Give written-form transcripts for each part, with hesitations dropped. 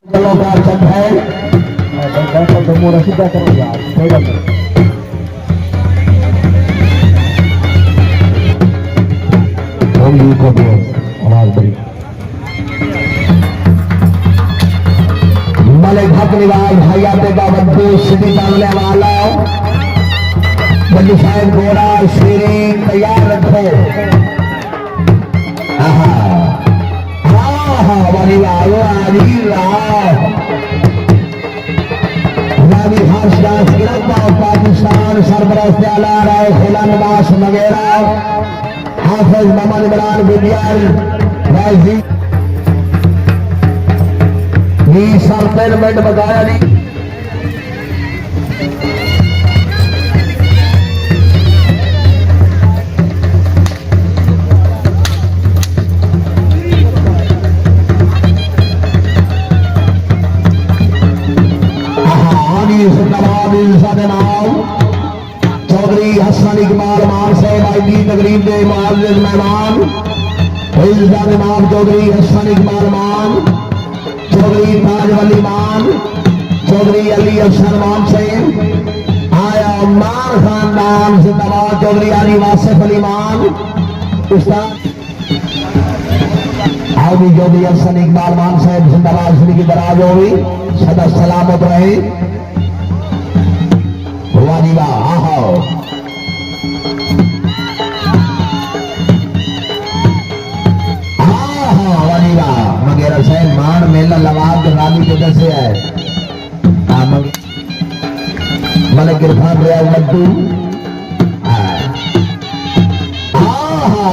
चलो कार चल है तो मोरा सीधा करो यार होगा तो होगी को भी आवाज बड़ी मलिक हक निवाज भैया पे बाबू सिटी डालने वाला बल्ली साहब घोड़ा शेरी तैयार रखो वाली लाओ आदि लाओ रावी हर्ष दास गिरफ्तार पाकिस्तान सरबराह आला राय खिला नवाज वगैरह हाफिज मोहम्मद इमरान विद्याल राजी ये सरपेनमेंट बताया नहीं चौधरी हसन इकबाल मान साहब आईडी तकरीब के मुआज़िज़ मेहमान इमाम चौधरी हसन इकबाल मान चौधरी ताज अली मान चौधरी अली अफसर मान साहब आया उम्मार खानदान जिंदाबाद चौधरी अली वासिफ अली मान उस्ताद आईडी चौधरी हसन इकबाल मान साहब जिंदाबाद श्री की दराज होगी सदा सलामत रहे वारीवा आहो वारीवा मगेरा साहब मान मेला लवाब के रानी के दसे है मलिक इरफान रियाज मद्दू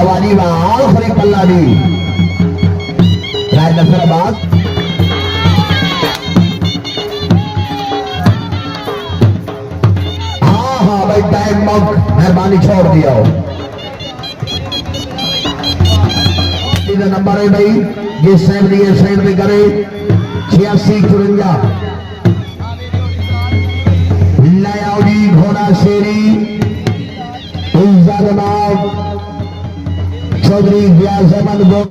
वारीवा आखिरी पल्ला दी राय नसराबाद टाइम मेहरबानी छोड़ दिया नंबर है भाई ये साइड दिए साइड में करे 8654 लयाउडी घोड़ा शेरी चौधरी व्यास